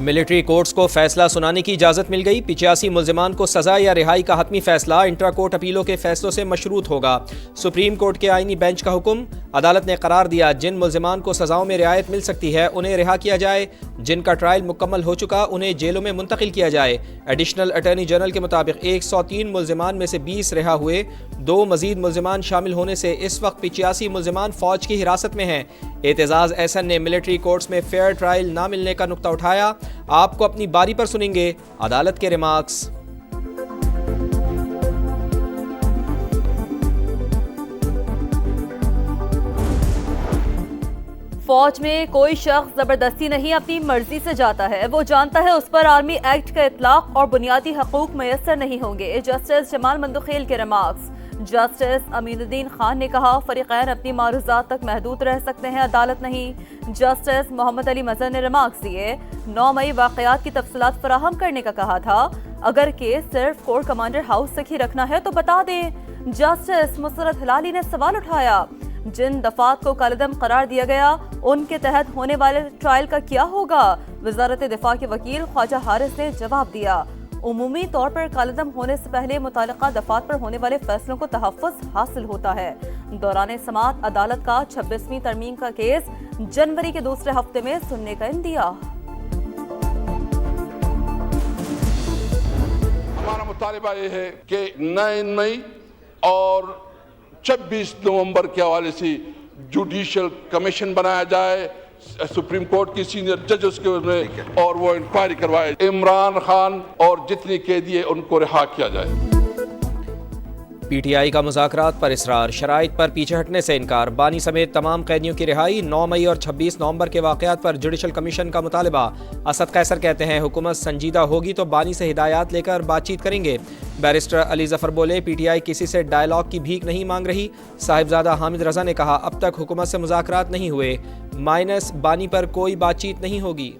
Military courts को फैसला सुनाने की इजाज़त मिल गई। 85 मुल्जिमान को सज़ा या रिहाई का हतमी फैसला इंट्रा कोर्ट अपीलों के फैसलों से मशरूत होगा। सुप्रीम कोर्ट के आईनी बेंच का हुक्म। अदालत ने करार दिया जिन मुल्जिमान को सज़ाओं में रियायत मिल सकती है उन्हें रिहा किया जाए, जिनका ट्रायल मुकम्मल हो चुका उन्हें जेलों में मुंतकिल किया जाए। एडिशनल अटॉर्नी जनरल के मुताबिक 103 मुल्जिमान में से 20 रिहा हुए। 2 मजीद मुल्जिमान शामिल होने से इस वक्त 85 मुल्जिमान फौज की हिरासत में हैं। एतजाज़ एहसन ने मिलिट्री कोर्ट्स में फेयर ट्रायल ना मिलने का नुक्ता उठाया। आपको अपनी बारी पर सुनेंगे अदालत के रिमार्क्स। फौज में कोई शख्स जबरदस्ती नहीं अपनी मर्जी से जाता है। वो जानता है उस पर आर्मी एक्ट का इतलाक और बुनियादी हकूक मैसर नहीं होंगे। जस्टिस जमाल मंदुखेल के रिमार्क्स। जस्टिस अमीनुद्दीन खान ने कहा फरीकैन अपनी मारूजात तक महदूद रह सकते हैं, अदालत नहीं। जस्टिस मोहम्मद अली मजहर ने रिमार्क्स दिए 9 मई वाकयात की तफसीलात फराहम करने का कहा था। अगर केस सिर्फ कोर्ट कमांडर हाउस तक ही रखना है तो बता दें। जस्टिस मुसरत हिलाली ने सवाल उठाया जिन दफात को कलदम करार दिया गया उनके तहत होने वाले ट्रायल का क्या होगा। वजारत दिफा के वकील ख्वाजा हारिस ने जवाब दिया उमूमी तौर पर कलदम होने से पहले मुतालिका दफात पर होने वाले फैसलों को तहफ़्फ़ुज़ हासिल होता है। दौरान समाअत अदालत का 26वीं तरमीम का केस जनवरी के दूसरे हफ्ते में सुनने का इंदिया। हमारा मुतालिबा ये है कि 9 मई और 26 नवंबर के हवाले से जुडिशल कमीशन बनाया जाए, सुप्रीम कोर्ट की सीनियर जजेस के उसमें, और वो इंक्वायरी करवाए। इमरान खान और जितने कैदी है उनको रिहा किया जाए। PTI का मुज़ाकरात पर इसरार, शराइत पर पीछे हटने से इनकार। बानी समेत तमाम कैदियों की रिहाई। 9 मई और 26 नवंबर के वाक़यात पर जुडिशल कमीशन का मुतालबा। असद कैसर कहते हैं हुकूमत संजीदा होगी तो बानी से हिदायत लेकर बातचीत करेंगे। बैरिस्टर अली जफर बोले PTI किसी से डायलॉग की भीख नहीं मांग रही। साहिबजादा हामिद रजा ने कहा अब तक हुकूमत से मुज़ाकरात नहीं हुए, माइनस बानी पर कोई बातचीत नहीं होगी।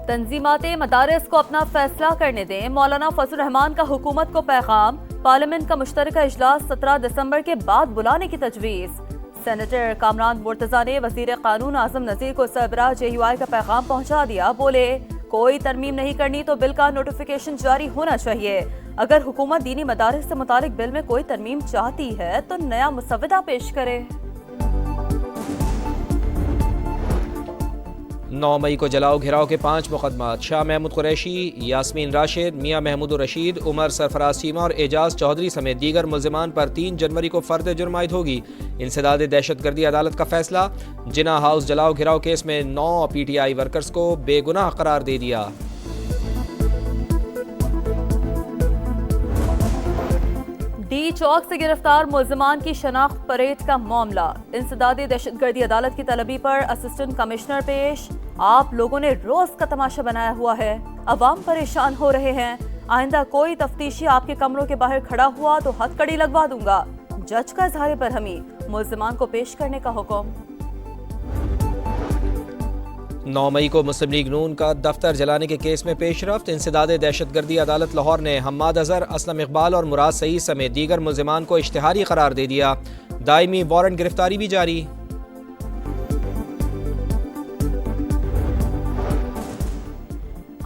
तंजीमाते मदारिस को अपना फैसला करने दें, मौलाना फजल रहमान का हुकूमत को पैगाम। पार्लियामेंट का मुश्तरका इजलास 17 दिसंबर के बाद बुलाने की तजवीज़। सेनेटर कामरान मुर्तज़ा ने वज़ीर कानून आज़म नज़ीर को सरबराह JUI का पैगाम पहुंचा दिया। बोले कोई तरमीम नहीं करनी तो बिल का नोटिफिकेशन जारी होना चाहिए। अगर हुकूमत दीनी मदारिस से मुतालिक बिल में कोई तरमीम चाहती है तो नया मुसव्वदा पेश करे। 9 मई को जलाओ घिराव के 5 मुकदमात। शाह महमूद कुरैशी, यास्मीन राशिद, मियां महमूद रशीद, उमर सरफराज चीमा और एजाज चौधरी समेत दीगर मुल्जिमान पर 3 जनवरी को फर्द जुर्म आयद होगी। इंसदाद दहशतगर्दी अदालत का फैसला। जिना हाउस जलाओ घिराव केस में 9 PTI वर्कर्स को बेगुनाह करार दे दिया। डी चौक से गिरफ्तार मुल्जिमान की शनाख्त परेड का मामला। इंसदाद दहशतगर्दी अदालत की तलबी पर असिस्टेंट कमिश्नर पेश। आप लोगों ने रोज का तमाशा बनाया हुआ है, अवाम परेशान हो रहे हैं। आइंदा कोई तफ्तीशी आपके कमरों के बाहर खड़ा हुआ तो हथकड़ी लगवा दूंगा। जज का इजहार बरहमी, मुल्जिमान को पेश करने का हुक्म। 9 मई को मुस्लिम लीग नून का दफ्तर जलाने के केस में पेशरफ्त। इंसदाद दहशतगर्दी अदालत लाहौर ने हम्माद अजहर, असलम इकबाल और मुराद सईद समेत दीगर मुल्जिमान को इश्तिहारी करार दे दिया। दायमी वारंट गिरफ्तारी भी जारी।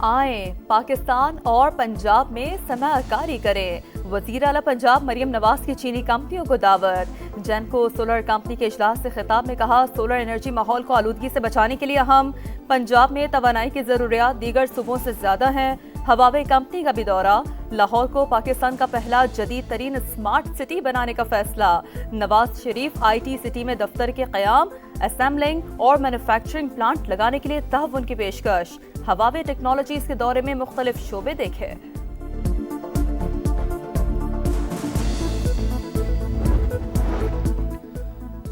आए पाकिस्तान और पंजाब में सरमायाकारी करें। वज़ीर आला पंजाब मरियम नवाज की चीनी कंपनियों को दावत। जेनको सोलर कंपनी के इजलास से खिताब में कहा सोलर एनर्जी माहौल को आलूदगी से बचाने के लिए अहम। पंजाब में तवानाई की ज़रूरियात दीगर सूबों से ज़्यादा हैं। हवावे कंपनी का भी दौरा। लाहौर को पाकिस्तान का पहला जदीद तरीन स्मार्ट सिटी बनाने का फैसला। नवाज शरीफ IT सिटी में दफ्तर के क़याम, असेंबलिंग और मैन्युफैक्चरिंग प्लांट लगाने के लिए तहव्वुन की पेशकश। हवावे टेक्नोलॉजीज के दौरे में मुख्तलिफ शोबे देखे।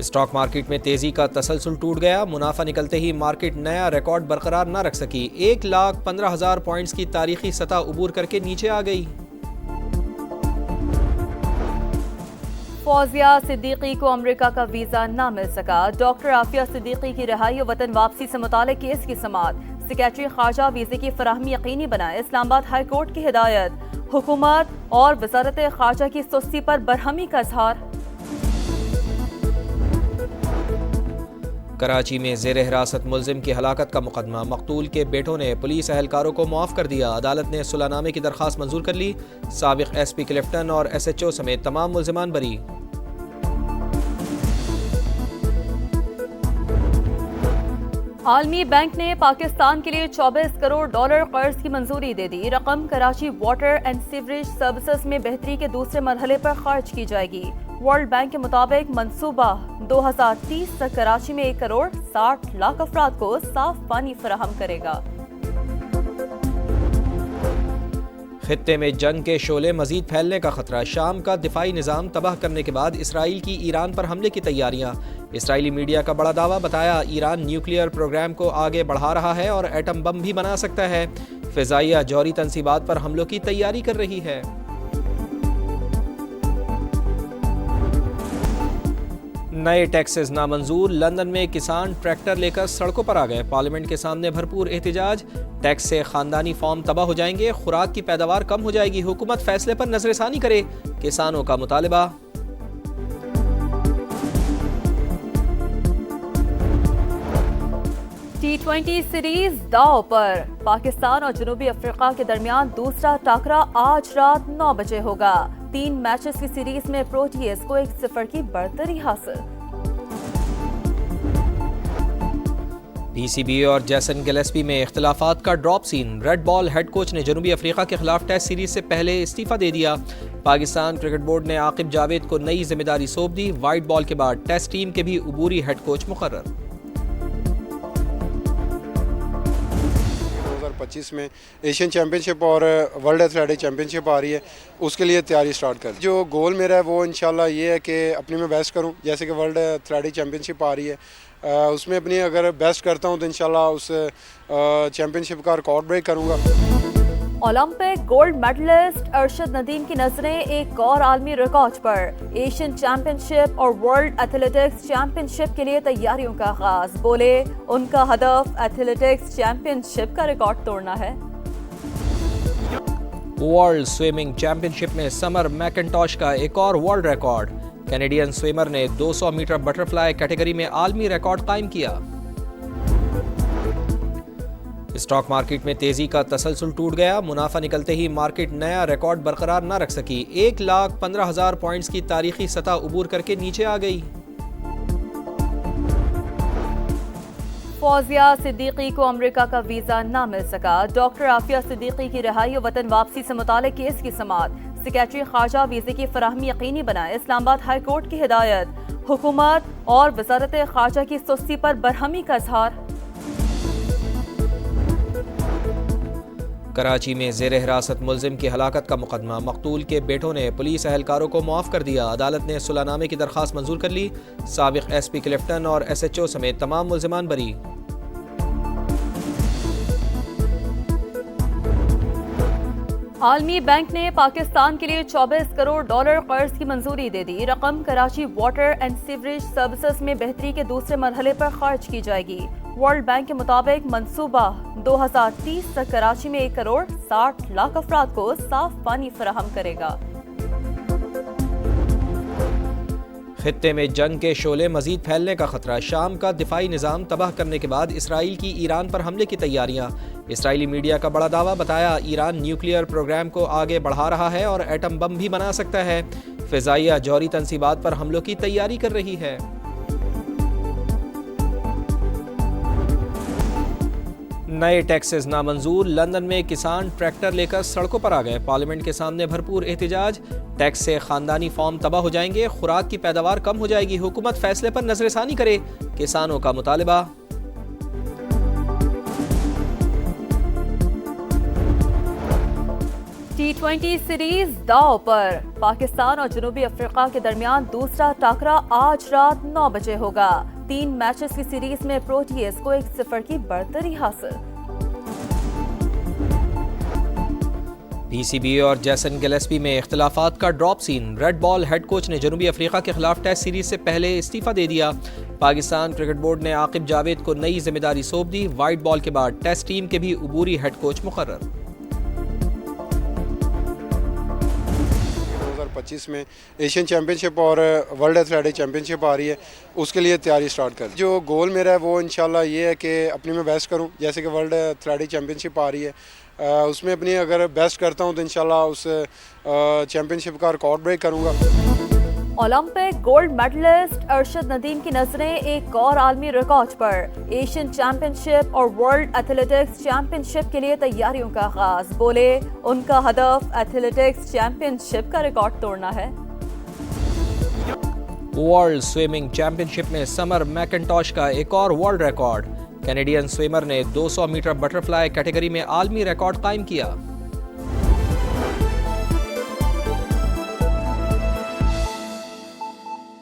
स्टॉक मार्केट में तेजी का तसलसल टूट गया। मुनाफा निकलते ही मार्केट नया रिकॉर्ड बरकरार न रख सकी। 1,15,000 पॉइंट्स की तारीखी सतह उबूर करके नीचे आ गई। फौजिया सिद्दीकी को अमेरिका का वीजा न मिल सका। डॉक्टर आफिया सिद्दीकी की रिहाई और वतन वापसी से मुताल्लिक केस की समाअत। सेक्रेटरी खारजा वीजे की फराहमी यकीनी बनाए, इस्लामाबाद हाई कोर्ट की हिदायत। हुकूमत और वजारत खारजा की सुस्ती पर बरहमी का इजहार। कराची में ज़ेर हिरासत मुल्जिम की हलाकत का मुकदमा, मकतूल के बेटों ने पुलिस एहलकारों को मुआफ़ कर दिया। अदालत ने सुलहनामे की दरख्वास्त मंजूर कर ली। साबिक़ SP क्लिफ्टन और SHO समेत तमाम मुल्जिमान बरी। आलमी बैंक ने पाकिस्तान के लिए 24 करोड़ डॉलर कर्ज की मंजूरी दे दी। रकम Karachi water and sewerage services में बेहतरी के दूसरे मरहले पर खर्च की जाएगी। वर्ल्ड बैंक के मुताबिक मंसूबा 2030 तक कराची में 1 करोड़ 60 लाख अफराद को साफ पानी फराहम करेगा। खित्ते में जंग के शोले मजीद फैलने का खतरा, शाम का दिफाई निज़ाम तबाह करने के बाद इसराइल की ईरान पर हमले की तैयारियां। इसराइली मीडिया का बड़ा दावा, बताया ईरान न्यूक्लियर प्रोग्राम को आगे बढ़ा रहा है और एटम बम भी बना सकता है। फ़िज़ाइया जौहरी तनसीबात पर हमलों की तैयारी कर रही है। नए टैक्सेस नामंजूर, लंदन में किसान ट्रैक्टर लेकर सड़कों पर आ गए। पार्लियामेंट के सामने भरपूर एहतजाज, टैक्स से खानदानी फार्म तबाह हो जाएंगे, खुराक की पैदावार कम हो जाएगी, हुकूमत फैसले पर नजरसानी करे, किसानों का मुतालबा। T20 सीरीज दांव पर, पाकिस्तान और जनूबी अफ्रीका के दरमियान दूसरा टाकरा आज रात 9 बजे होगा। 3 मैचेस की सीरीज में प्रोटीज को 1-0 की बढ़तरी हासिल। PCB और जैसन गिलेस्पी में इख्तिलाफात का drop scene, red ball head coach ने जनूबी अफ्रीका के खिलाफ टेस्ट सीरीज से पहले इस्तीफा दे दिया। पाकिस्तान क्रिकेट बोर्ड ने आकिब जावेद को नई जिम्मेदारी सौंप दी। वाइट बॉल के बाद टेस्ट टीम के भी अबूरी हेड कोच मुकर्रर। 2025 में एशियन चैम्पियनशिप और वर्ल्ड एथलेटिक चैम्पियनशिप आ रही है, उसके लिए तैयारी स्टार्ट कर। जो गोल मेरा है वो इंशाल्लाह ये है कि अपनी में बेस्ट करूं। जैसे कि वर्ल्ड एथलेटिक चैम्पियनशिप आ रही है, उसमें अपनी अगर बेस्ट करता हूं तो इंशाल्लाह उस चैम्पियनशिप का रिकॉर्ड ब्रेक करूंगा। Olympic gold medalist Arshad Nadeem की नजरें एक और आलमी रिकॉर्ड पर। एशियन चैंपियनशिप और वर्ल्ड एथलेटिक्स चैंपियनशिप के लिए तैयारियों का आगाज। बोले उनका हदफ एथलेटिक्स चैंपियनशिप का रिकॉर्ड तोड़ना है। वर्ल्ड स्विमिंग चैंपियनशिप में समर मैकिंटॉश का एक और वर्ल्ड रिकॉर्ड। कैनेडियन स्विमर ने 200 मीटर बटरफ्लाई कैटेगरी में आलमी रिकॉर्ड कायम किया। स्टॉक मार्केट में तेजी का तसलसल टूट गया। मुनाफा निकलते ही मार्केट नया रिकॉर्ड बरकरार न रख सकी। 1,15,000 पॉइंट्स की तारीखी सतह उबूर करके नीचे आ गई। फौजिया सिद्दीकी को अमेरिका का वीजा न मिल सका। डॉक्टर आफिया सिद्दीकी की रिहाई और वतन वापसी से मुताल्लिक केस की समाअत। सेक्रेटरी खारजा वीजे की फराहमी यकीनी बनाए, इस्लामाबाद हाई कोर्ट की हिदायत। हुकूमत और वजारत खारजा की सुस्ती पर बरहमी का इजहार। कराची में ज़ेर हिरासत मुल्जिम की हलाकत का मुकदमा, मकतूल के बेटों ने पुलिस एहलकारों को मुआफ़ कर दिया। अदालत ने सुलहनामे की दरख्वास्त मंजूर कर ली। साबिक़ SP क्लिफ्टन और SHO समेत तमाम मुल्जिमान बरी। आलमी बैंक ने पाकिस्तान के लिए 24 करोड़ डॉलर कर्ज की मंजूरी दे दी। रकम Karachi water and sewerage services में बेहतरी के दूसरे मरहले पर खर्च की जाएगी। वर्ल्ड बैंक के मुताबिक मंसूबा 2030 तक कराची में 1 करोड़ 60 लाख अफराद को साफ पानी फराहम करेगा। खित्ते में जंग के शोले मजीद फैलने का खतरा, शाम का दिफाई निज़ाम तबाह करने के बाद इसराइल की ईरान पर हमले की तैयारियां। इसराइली मीडिया का बड़ा दावा, बताया ईरान न्यूक्लियर प्रोग्राम को आगे बढ़ा रहा है और एटम बम भी बना सकता है। फ़िज़ाइया जौहरी तनसीबात पर हमलों की तैयारी कर रही है। नए टैक्सेस नामंजूर, लंदन में किसान ट्रैक्टर लेकर सड़कों पर आ गए। पार्लियामेंट के सामने भरपूर एहतजाज, टैक्स से खानदानी फार्म तबाह हो जाएंगे, खुराक की पैदावार कम हो जाएगी, हुकूमत फैसले पर नजरसानी करे, किसानों का मुतालबा। T20 सीरीज दांव पर, पाकिस्तान और जनूबी अफ्रीका के दरमियान दूसरा टाकरा आज रात 9 बजे होगा। 3 मैचेस की सीरीज में प्रोटीज को 1-0 की बढ़तरी हासिल। PCB और जैसन गिलेस्पी में इख्तिलाफात का drop scene, red ball head coach ने जनूबी अफ्रीका के खिलाफ टेस्ट सीरीज से पहले इस्तीफा दे दिया। पाकिस्तान क्रिकेट बोर्ड ने आकिब जावेद को नई जिम्मेदारी सौंप दी। वाइट बॉल के बाद टेस्ट टीम के भी अबूरी हेड कोच मुकर्रर। 2025 में एशियन चैम्पियनशिप और वर्ल्ड एथलेटिक चैम्पियनशिप आ रही है, उसके लिए तैयारी स्टार्ट कर। जो गोल मेरा है वो इंशाल्लाह ये है कि अपनी मैं बेस्ट करूं, जैसे कि वर्ल्ड एथलेटिक चैम्पियनशिप आ रही है, उसमें अपनी अगर बेस्ट करता हूं तो इंशाल्लाह उस चैम्पियनशिप का रिकॉर्ड ब्रेक करूंगा। Olympic gold medalist Arshad Nadeem की नजरें एक और आलमी रिकॉर्ड पर। एशियन चैंपियनशिप और वर्ल्ड एथलेटिक्स चैंपियनशिप के लिए तैयारियों का आगाज। बोले उनका हदफ एथलेटिक्स चैंपियनशिप का रिकॉर्ड तोड़ना है। वर्ल्ड स्विमिंग चैंपियनशिप में समर मैकिंटॉश का एक और वर्ल्ड रिकॉर्ड। कैनेडियन स्विमर ने 200 मीटर बटरफ्लाई कैटेगरी में आलमी रिकॉर्ड कायम किया।